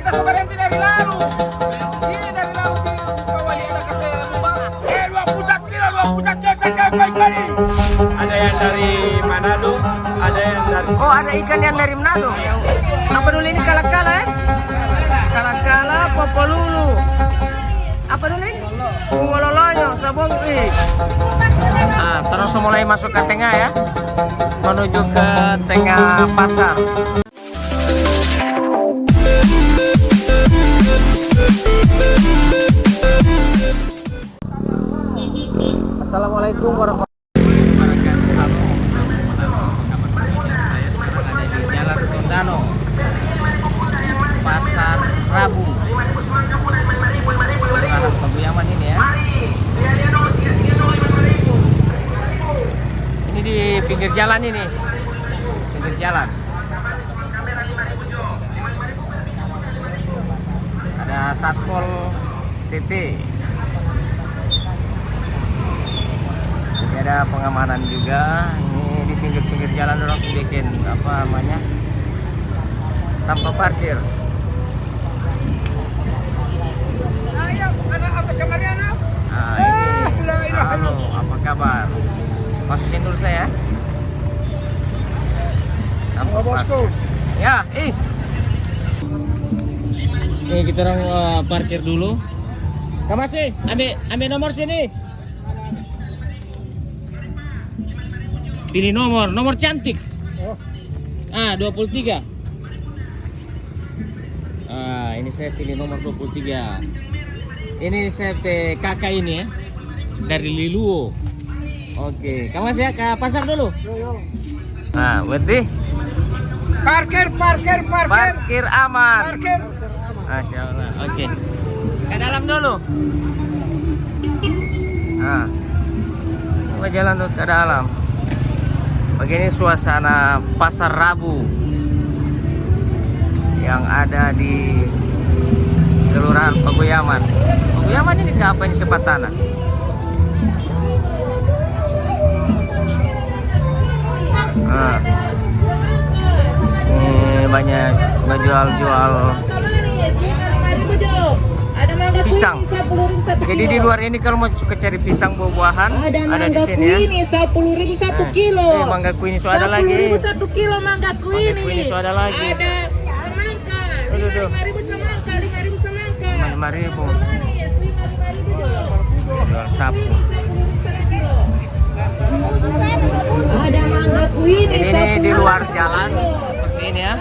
kita berhenti dari lalu. Iya dari lalu di kawali ada kasih lubang. 21 kilo, 21 kilo saja kali. Ada yang dari Manado, ada yang dari Oh, ada ikan yang dari Manado. Apa dulu ini kalakala ya? Kalakala, popolulu. Apa dulu ini? Bungololoyo, sabong. Nah, terus mulai masuk ke tengah ya. Menuju ke tengah pasar. Assalamualaikum warahmatullahi wabarakatuh. Jalan Tondano, Pasar Rabu. Arah Paguyaman ini ya. Ini di pinggir jalan ini. Pinggir jalan. Ada Satpol PP. Ini ada pengamanan juga. Ini di pinggir-pinggir jalan orang bikin apa namanya? Tanpa parkir. Nah, ini. Halo, apa kabar? Masukin dulu saya. Tanpa parkir. Ya, Nih kita orang parkir dulu. Kamu masih ambil nomor sini. Pilih nomor cantik. 23. Ini saya pilih nomor 23. Ini saya kakak ini ya. Dari Liluo. Oke, kamu masih ya ke pasar dulu? Nah, berarti parkir aman. Masya Allah. Oke. Ke dalam dulu. Nah, kita jalan dulu ke dalam. Begini suasana Pasar Rabu yang ada di Kelurahan Paguyaman. Paguyaman ini apa ini Sepatana? Nah, ini banyak jual pisang. Jadi di luar ini kalau mau suka cari pisang buah-buahan ada di sini ya. Ini 10.000 1 kilo. Mangga kuini so ada lagi. 10.000 1 kilo mangga kuini. Mangga kuini so ada lagi. Ada semangka. 5.000 semangka, 5.000 semangka. 5.000. Jual sapu. Ada mangga kuini. Ini di luar jalan seperti ini ya.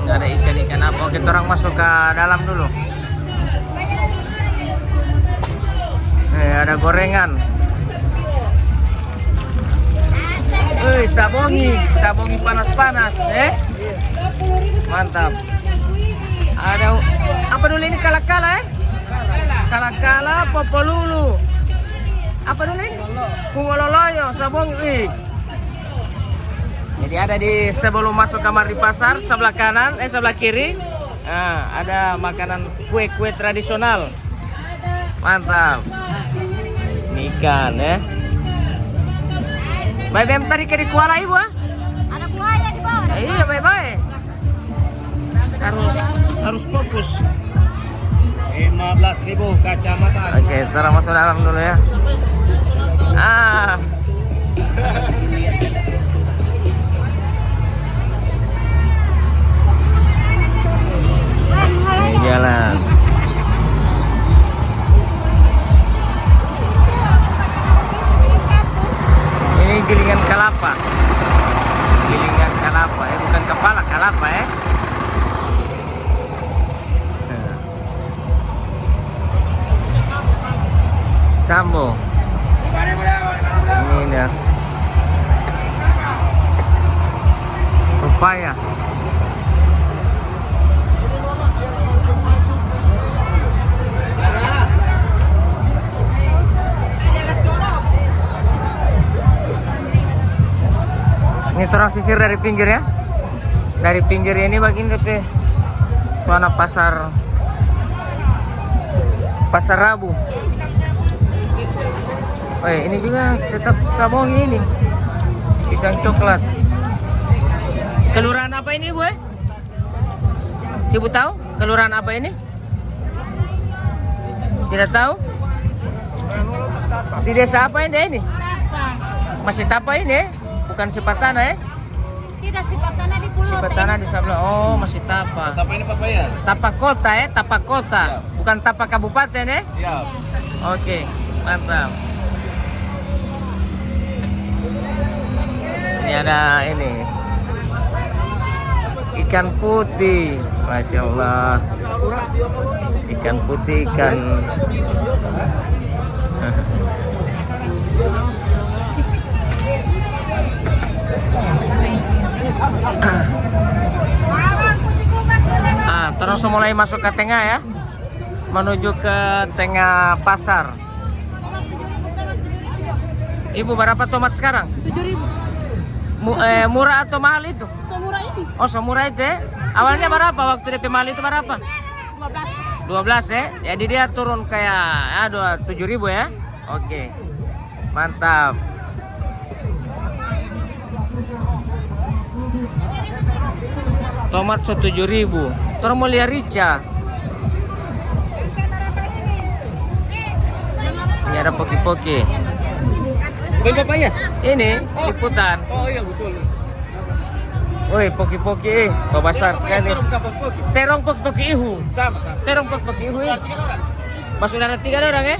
Nggak ada ikan-ikan apa. Kita orang masuk ke dalam dulu. Ada gorengan. Sabongi panas-panas, mantap. Ada apa dulu ini kalakala Kalakala, popolulu. Apa dulu ini? Bungololoyo, sabongi. Jadi ada di sebelum masuk kamar di pasar sebelah kanan, sebelah kiri. Nah, ada makanan kue-kue tradisional. Mantap. Ini ikan ya. Baik-baik tadi ke di kuala ibu ah? Ada buaya di bawah. Iya baik-baik. Harus fokus. 15.000 kacamata. Oke, kita masuk dalam dulu ya. Ini jalan. Ini gilingan kelapa. Gilingan kelapa, bukan kepala kelapa ya. Sambo. Ini dia. Pepaya. Ini terang sisir dari pinggir ya. Dari pinggir ini bagian ke suasana pasar Rabu. Ini juga tetap sabongi ini. Pisang coklat. Kelurahan apa ini, Bu? Ibu tahu kelurahan apa ini? Tidak tahu? Di desa apa ini? Masih Tapa ini? Bukan Sipatana Tidak Sipatana di Pulau. Sipatana di sebelah. Oh, masih Tapa. Tapa ini papaya. Tapa kota Tapa kota. Bukan Tapa kabupaten Iya. Oke, mantap. Ini ada ini. Ikan putih. Masya Allah. Ikan putih, ikan. Terus mulai masuk ke tengah ya, menuju ke tengah pasar. Ibu berapa tomat sekarang? 7.000. Murah atau mahal itu? Murah ini. Oh, semurah itu ya? Awalnya berapa waktu DP mahal itu berapa? 12 ya? Jadi dia turun kayak 7.000 ya? Oke, mantap. Tomat 7.000. Terus mau lihat rica. Ini ada poki-poki. Beli papayas. Ini liputan. Oh iya betul. Woi, poki-poki, besar sekali. Terong poki-poki ihu. Sama. Terong poki-poki ihu. Mas saudara 3 orang ya?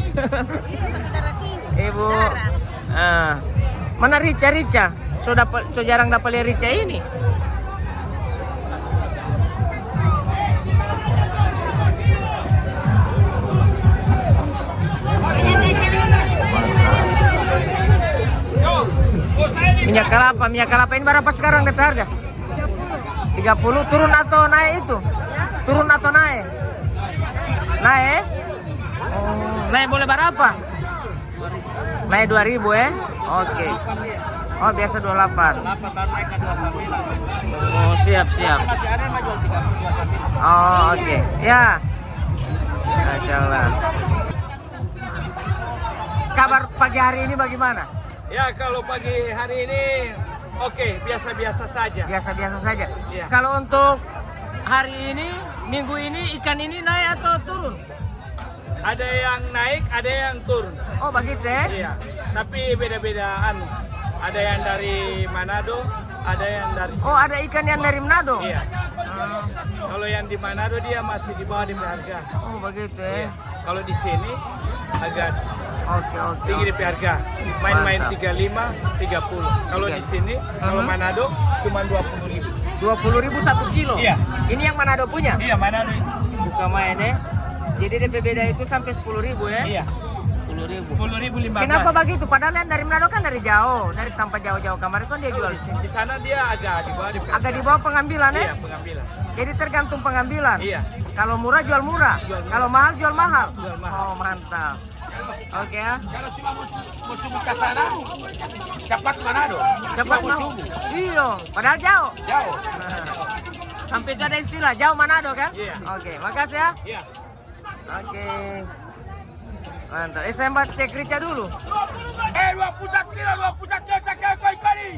Ibu. Mana rica? So jarang dapat lihat rica ini. Minyak kelapa ini berapa sekarang DP harga? 30. Turun atau naik itu? Turun atau naik? Naik? Naik boleh berapa? Naik 2.000 ya? Oke. Oh, biasa 28. Oh, siap. Oh, oke. Ya. Masya Allah. Kabar pagi hari ini bagaimana? Ya, kalau pagi hari ini oke, biasa-biasa saja. Biasa-biasa saja. Iya. Kalau untuk hari ini, minggu ini, ikan ini naik atau turun? Ada yang naik, ada yang turun. Oh, begitu ya? Iya, tapi beda-beda anu. Ada yang dari Manado, ada yang dari Oh, ada ikan yang dari Manado? Iya. Kalau yang di Manado dia masih di bawah DP harga. Oh, begitu ya? Iya. Kalau di sini agak Oke. tinggi DP harga. Main-main Mantap. 35, 30. Kalau di sini, kalau Manado cuma 20.000. 20.000 1 kilo? Iya. Ini yang Manado punya? Iya, Manado itu. Bukan main ya? Jadi DP beda itu sampai 10.000 ya? Iya. 10.000. 10.015. Kenapa begitu? Padahal yang dari Manado kan dari jauh, dari tanpa jauh-jauh kemarin kan dia jual di sini. Di sana dia agak di bawah DP harga. Agak di bawah pengambilan ya? Iya, pengambilan. Jadi tergantung pengambilan. Iya. Kalau murah jual murah, kalau mahal jual mahal. Jual mahal. Oh, mantap. Oke ya. Kalau cuma mau cubu ke sana, cepat Manado. Cepat Cuma mau. cubu. Iya, padahal jauh. Jauh. Sampai itu ada istilah jauh Manado kan? Iya. Oke, makasih ya. Iya. Oke. Mantap. Saya buat cek rica dulu. 21 kilo, 21 kilo, cakap kali.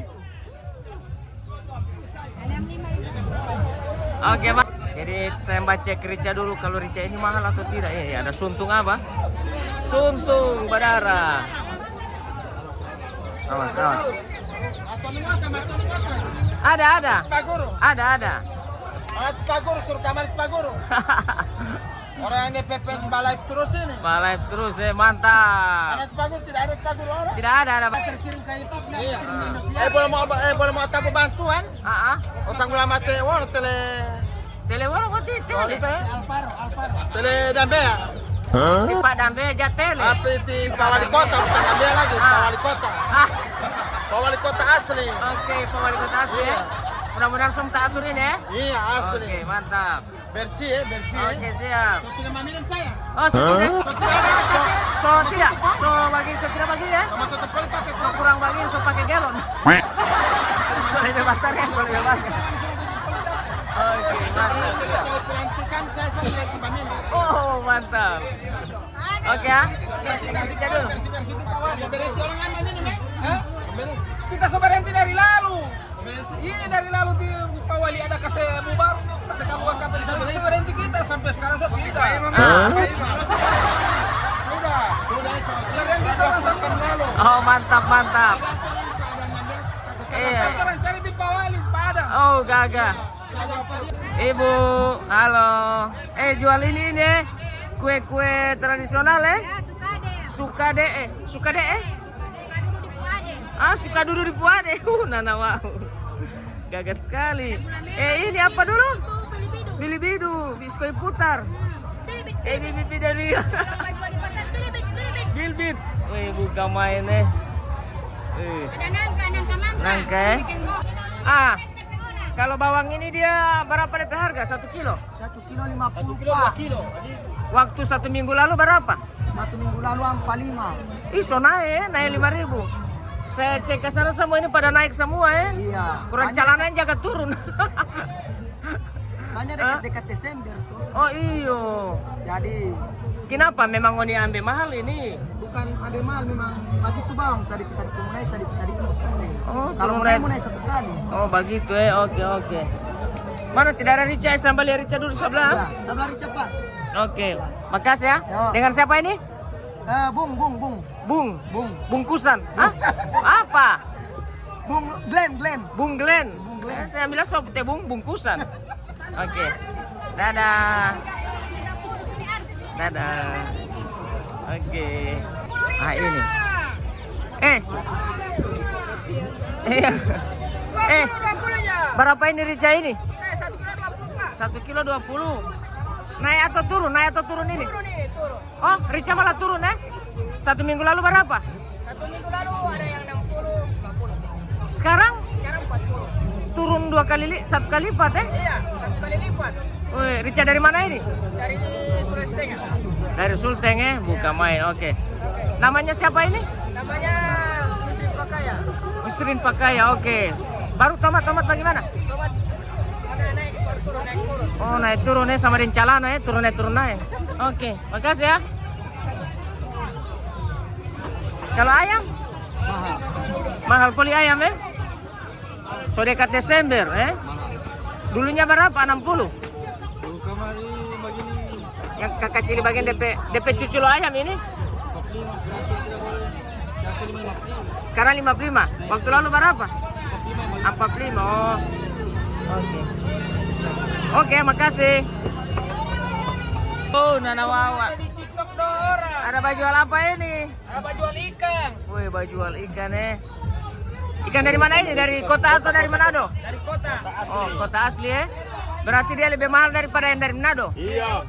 Oke, Pak. Jadi saya baca rica dulu kalau rica ini mahal atau tidak. Ya, ada suntung apa? Suntung berdarah. Awas. Ada. Paguru. Ada. Alat paguru, suruh kamar paguru. Orang yang DPP balai terus ini. Balai terus mantap. Alat paguru, tidak ada paguru orang. Tidak ada. Terkirim ke YouTube. Iya. Boleh mau tahu bantuan? Utang gula mati, Telepon kok tele. Alparo. Tele Dambe ya? Di Pak Dambe aja tele. Tapi di Pak Wali Kota, bukan Dambe lagi, Pak Wali Kota. Pak Wali Kota asli. Oke, Pak Wali Kota asli ya. Mudah-mudahan semua tak aturin ya. Iya, asli. Oke, mantap. Bersih ya, bersih. Oke, siap. Tidak mau minum saya. Oh, tidak. So tidak bagi ya. Kamu tutup kali pakai So kurang bagi, so pakai galon. So lebih besar ya, so lebih banyak. Oke, mantap. saya pelantikan, saya tidak minum. Oh, mantap. Oke ya. Rica dulu. Bersih itu kawan. Berarti orang yang minum ya? Hah? Kita berhenti dari lalu. Iya, dari lalu di Pak Wali ada kasih bubar. Kasih kamu kapal di sana. kita sampai sekarang so tidak. Ah. Kalian kita orang sampai lalu. Oh, mantap, mantap. Iya. Sekarang cari di Pawali, Padang. Oh, gagah. Ibu, halo. Jual ini kue-kue tradisional Sukade. Sukade. Ah, suka dulu di Puade. Nana wow. Gagah sekali. Ini apa dulu? Bilibidu, biskoi putar. Bibi dari. Bilbit. Wih, buka main Ada nangka Nangka, Ah, kalau bawang ini dia berapa DP harga? 1 kilo? 1 kilo 50 Kilo, Pak. 2 kilo. Waktu 1 minggu lalu berapa? 1 minggu lalu 45. So naik 5.000. Saya cek ke sana semua ini pada naik semua Iya. Kurang calanan jaga turun. Hanya dekat-dekat Desember tuh. Oh iyo. Jadi Kenapa memang oni ambil mahal ini? bukan ambil mahal, memang begitu bang. Bisa dikumunai, bisa dikumunai. Oh, Kalau mulai satu kali. Oh begitu Oke. Mana tidak ada rica? Sambal ya rica dulu Ya, sebelah. sabar cepat. Oke. Makasih ya. Ya. Dengan siapa ini? Bung. Bungkusan. Hah? Apa? Glenn. Bung Glenn. Saya bilang sop teh bungkusan. Oke. Dadah. Oke. Ah ini. Berapa ini rica ini? 1 kilo 20. Naik atau turun ini? Turun. Oh, rica malah turun 1 minggu lalu berapa? 1 minggu lalu ada yang 60, 50. Sekarang Sekarang 40. turun 1 kali lipat Iya, 1 kali lipat. Wih, rica dari mana ini? Dari Sulawesi Tengah. Dari Sulteng buka main. Oke. Namanya siapa ini? Namanya Muslim Pakaya. Musrin Pakaya. Oke. Baru tomat bagaimana? Tomat ada naik turun. Oh, naik turun sama dengan calana turun naik. Oke, makasih ya. Kalau ayam? Mahal kali ayam So dekat Desember Dulunya berapa? 60? Yang kakak cili bagian DP cuculo ayam ini? Sekarang 55. Waktu lalu berapa? 45. Oh. Oke, makasih. Oh, Nana Wawa. Ada baju apa ini? Ada baju ikan. Wih, baju ikan Ikan dari mana ini? Dari kota atau dari Manado? Dari kota. Oh, kota asli Berarti dia lebih mahal daripada yang dari Manado. Iya.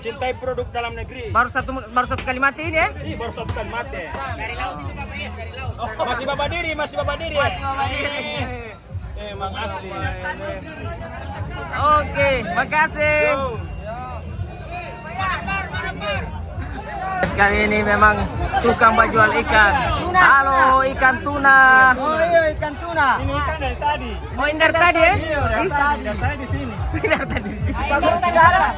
Cintai produk dalam negeri. Baru satu kali mati ini Baru satu kan mati. Dari laut itu Bapak ya, dari laut. Masih bapak diri. Emang asli. Oke, makasih. Sekali ini memang tukang jual ikan. Halo, ikan tuna. Oh iya, ikan tuna. Ini ikan dari tadi. Oh, ini dari tadi Dari tadi. Saya di sini. Ini dari tadi sih. Pak Guru tidak ada.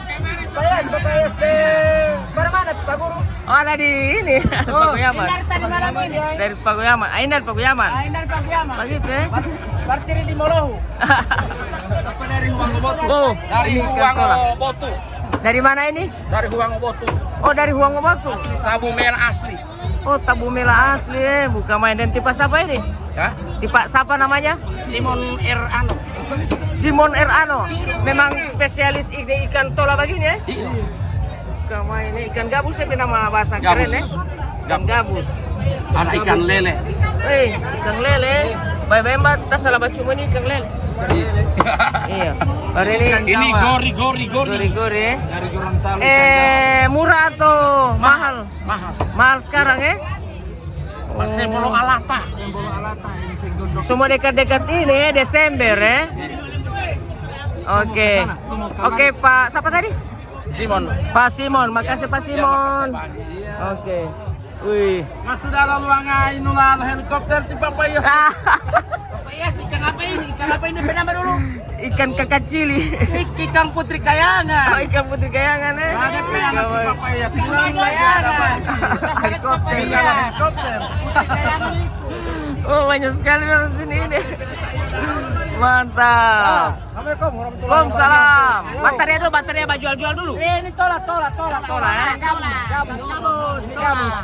Bapak SD. Mana Pak Guru? Oh, ada di ini. Pagoyaman. Tadi malam ini. Dari Pagoyaman. Ini dari Pagoyaman. Dari Pakuyaman. Begitu Barciri di Molohu. Apa dari Huangobotu? Oh, Dari ini Coca-Cola. Huangobotu. Dari mana ini? Dari Huangobotu. Oh, dari Huangobotu. Tabu merah asli. Oh, tabu mela asli bukan main. Dan tipe siapa ini? Ya? Tipe siapa namanya? Simon R. Ano. Simon R. Ano. Memang spesialis ikan tola begini Iya. Bukan main ikan gabus tapi nama bahasa Gabus. keren Ikan gabus. Ada ikan lele. Ikan lele. Bye-bye mbak, tak salah baca ini ikan lele. Iya. Hari ini Ini gori. gori-gori Dari Gorontalo. murah atau mahal? Mahal sekarang Masih belum alata. Sembolo alata enceng gondok. Semua dekat-dekat ini Desember Oke. Oke, Pak. Siapa tadi? Simon. Pak Simon. Makasih Pak Simon. Oke. Wih. Masuk dalam ruangan inulan helikopter di Papayas. Papayas, ikan apa ini? Ikan apa ini? Bernama dulu. Ikan kakak cili. Ikan putri kayangan. Oh, ikan putih kayangan Ada peyangan di Papayas. Helikopter. Helikopter. Oh, banyak sekali dari sini ini. Mantap. Assalamualaikum warahmatullahi Waalaikumsalam. Baterai jual dulu. Ini tolak. Tolak ya. Gabus.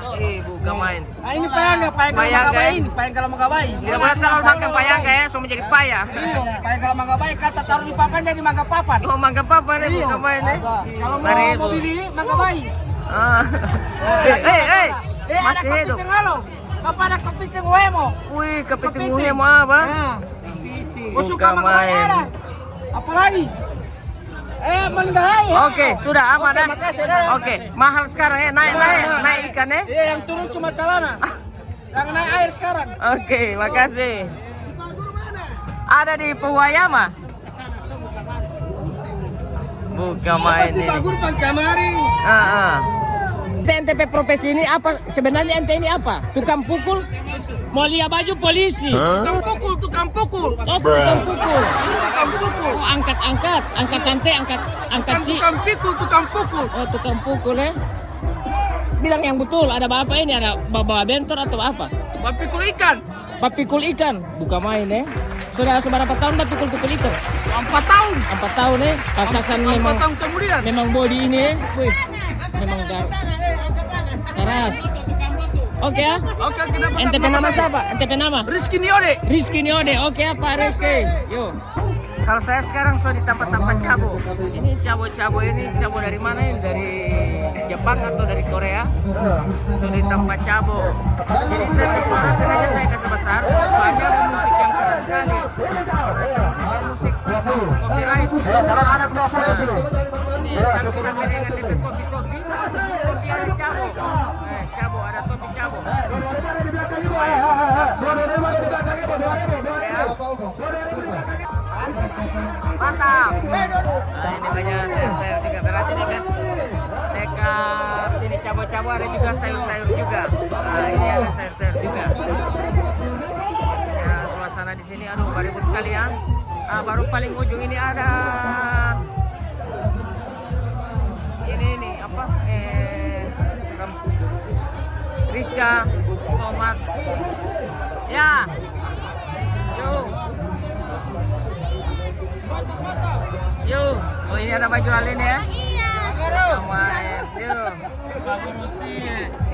Buka main. Nah, ini payangga Payangga. ini, payang kalau magabay. Tidak boleh terlalu makan payangga ya, so menjadi payah. Iya, payang kalau magabay kata taruh di papan jadi mangga papan. Oh, mangga apa nih Iya. buka main nih? Kalau Mari, mau Bu. beli magabay. Ah. Masih ada hidup. kepiting halo. Bapak ada kepiting wemo. Wih, kepiting muhe mau apa? Nah. Buka Suka magabay main. ada. Apalagi? Menggahai. Oke, sudah aman Oke, ya. makasih, Dara. Oke, mahal sekarang ya, naik ikan ya. Iya, yang turun cuma celana. Yang naik air sekarang. Oke, makasih. Ada di Puwayama. Buka main ini. Bang Kamari. NTP profesi ini apa? Sebenarnya ente ini apa? Tukang pukul? Mau lihat baju polisi? Tukang pukul. Oh, tukang pukul. Oh, angkat tante, angkat si. Tukang pukul. Oh, tukang pukul ya. Bilang yang betul, ada apa ini? Ada bawa bentor atau apa? Pikul ikan. Papikul ikan, buka main ya. Sudah berapa tahun papikul ikan? 4 tahun. 4 tahun ya. Pasasan 4 tahun kemudian. memang body ini ya. Wih, memang keras. Oke ya. Oke, kita NTP nama siapa? NTP nama? Rizky Niode. Rizky Niode. Oke ya Pak Rizky. Yuk. Kalau saya sekarang di tempat-tempat cabo. Ini cabo ini cabo dari mana ini? Dari Jepang atau dari Korea? Di tempat cabo. Jadi saya suara sengaja saya kasih besar. Soalnya ada musik yang keras sekali. Musik copyright. Kalau ada blogger. Kalau kita dengan DP kopi. Kopi ada cabo. Cabo ada topi cabo. Mantap. Nah, ini banyak sayur-sayur juga. Berarti ini kan dekat sini cabo-cabo ada juga sayur-sayur juga. Nah, ini ada sayur-sayur juga. Ya, suasana di sini aduh ribut sekali ya. Baru paling ujung ini ada ini apa? Rica, tomat. Ya. Yuk. Yuk, oh ini ada baju alin ya? Iya. Main, yuk.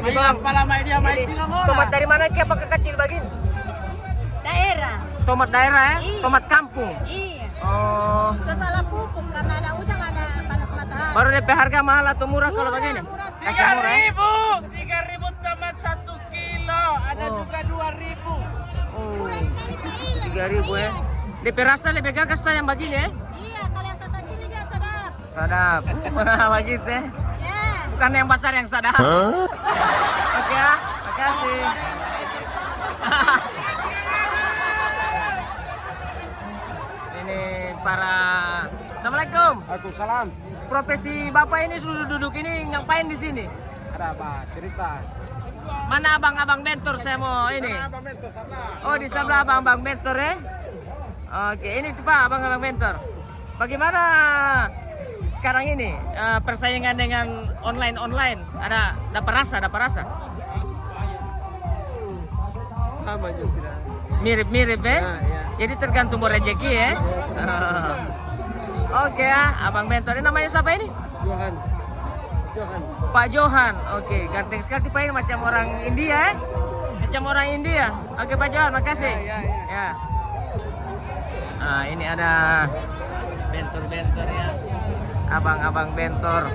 Ini pala mai dia mai tiro mo. Tomat dari mana Ki? Apakah kecil begini? Daerah. Tomat daerah ya? Iya. Tomat kampung. Iya. Oh, Sesalah pupuk karena ada udang, ada panas matahari. baru DP harga mahal atau murah kalau begini? Murah sekali. Kasih murah ya? 3.000 tomat 1 kilo. Ada juga 2.000. Oh, Murah sekali Pak Ila. 3.000 ya? DP rasa lebih gagas yang begini ya? Iya, kalau yang kakak ini dia sedap. Sadap. Begitu ya? Ya. Bukan yang pasar yang sadap. Oke ya, makasih. Ini para Assalamualaikum. Waalaikumsalam. Profesi Bapak ini sudah duduk ini ngapain di sini? Ada apa? Cerita. Mana abang-abang mentor saya mau ini? Apa mentor sebelah? Oh, di sebelah abang-abang mentor ya? Oke, ini tuh Pak abang-abang mentor. Bagaimana sekarang ini persaingan dengan online? Ada dapat rasa? Sama juga. Mirip-mirip ya? ya. Jadi tergantung rezeki ya? Oke ya, abang mentor ini namanya siapa ini? Johan. Pak Johan. Oke, ganteng sekali Pak ini macam orang India ya? Macam orang India. Oke Pak Johan, makasih. Ya. Nah, ini ada bentor-bentor ya. Abang-abang bentor.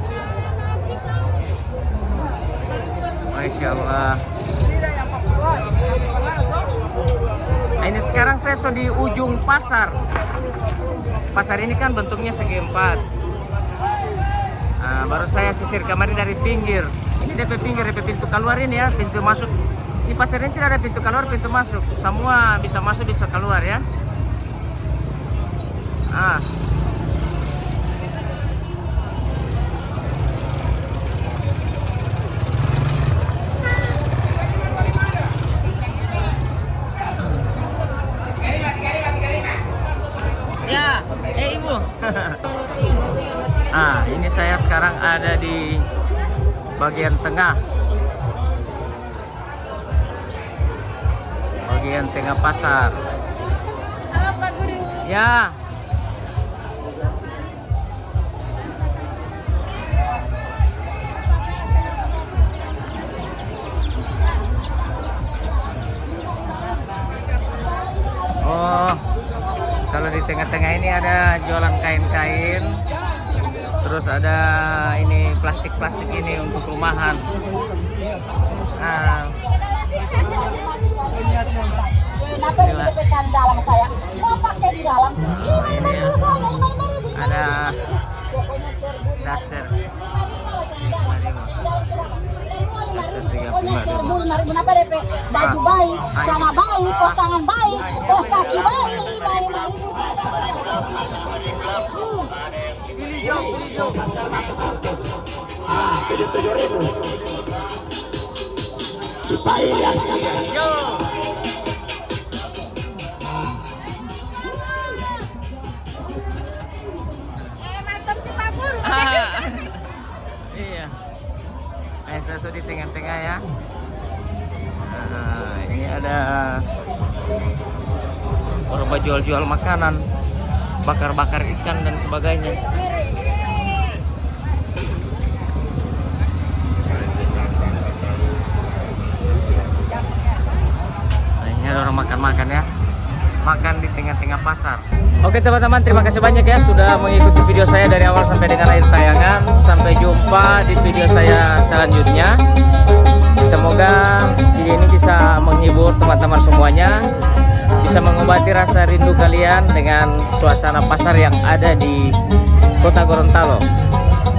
Masya Allah. Nah, ini sekarang saya di ujung pasar. Pasar ini kan bentuknya segi empat. Nah, baru saya sisir kemarin dari pinggir. Ini DP pinggir, DP pintu keluar ini ya, pintu masuk. Di pasar ini tidak ada pintu keluar, pintu masuk. Semua bisa masuk, bisa keluar ya. Ah. Ya, Ibu. Ini saya sekarang ada di bagian tengah. Bagian tengah pasar. Apa guru? Ya. Oh, kalau di tengah-tengah ini ada jualan kain-kain. Terus ada ini plastik-plastik ini untuk rumahan. Nah, inilah. dalam saya. Mau pakai di dalam. Ini ya. Ada daster. Kenapa DP? Baju bayi, celana bayi, kos tangan bayi, kos kaki bayi, bayi. Iya. Susu di tengah-tengah ya. Nah, ini ada orang jual-jual makanan, bakar-bakar ikan dan sebagainya. Nah, ini ada orang makan-makan ya. Makan di tengah-tengah pasar. Oke teman-teman, terima kasih banyak ya sudah mengikuti video saya dari awal sampai dengan akhir tayangan. Sampai jumpa di video saya selanjutnya. Semoga video ini bisa menghibur teman-teman semuanya, bisa mengobati rasa rindu kalian dengan suasana pasar yang ada di Kota Gorontalo.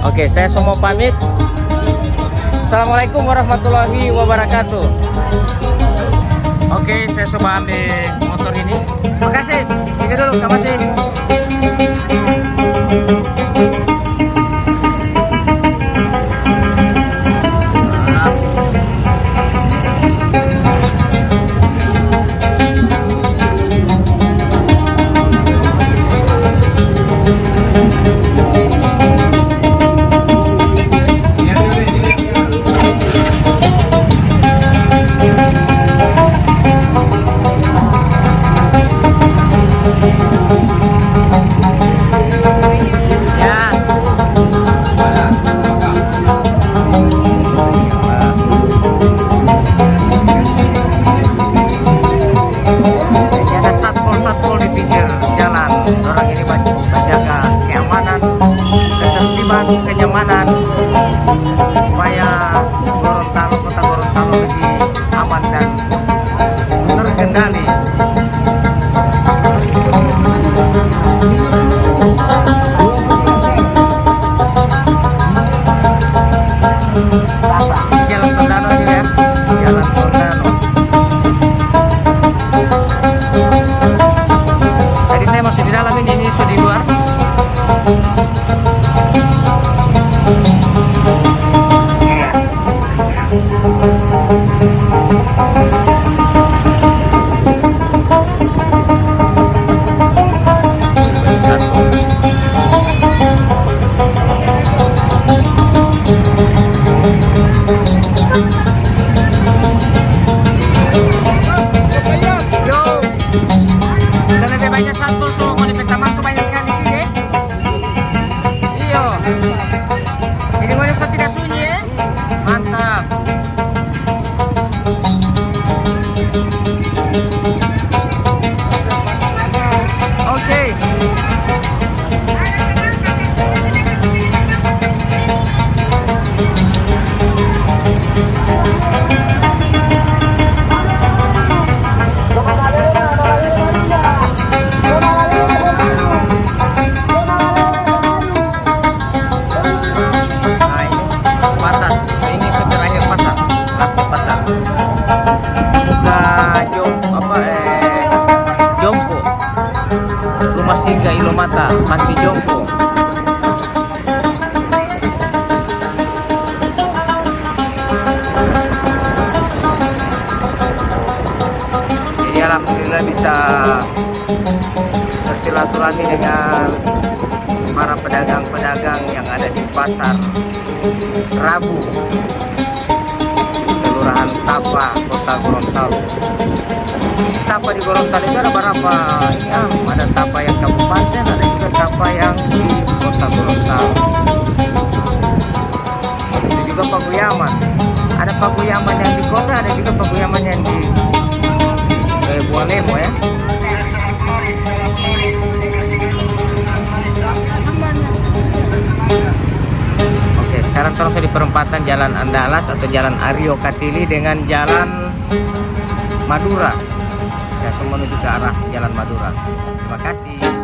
Oke, saya semua pamit. Assalamualaikum warahmatullahi wabarakatuh. Oke, saya coba ambil motor ini. Makasih. Tiga dulu, makasih. Kenyamanan supaya Gorontalo, Kota Gorontalo lebih aman dan terkendali. Jalan Tondano ini ya, Jalan Tondano. Tadi saya masih di dalam ini sudah di luar. Singgah Ilomata, Panti Jompo. Jadi alhamdulillah bisa bersilaturahmi dengan para pedagang-pedagang yang ada di pasar Rabu, Kelurahan Tapa, Kota Gorontalo. Tapa di Gorontalo itu ada berapa? Ini ada Tapa yang kabupaten, ada juga Tapa yang di Kota Gorontalo. Itu juga Pakuyaman. Ada Pakuyaman yang di kota, ada juga Pakuyaman yang di Bualemo ya. Oke, sekarang terus di perempatan Jalan Andalas atau Jalan Aryo Katili dengan Jalan Madura. Saya semua menuju ke arah Jalan Madura. Terima kasih.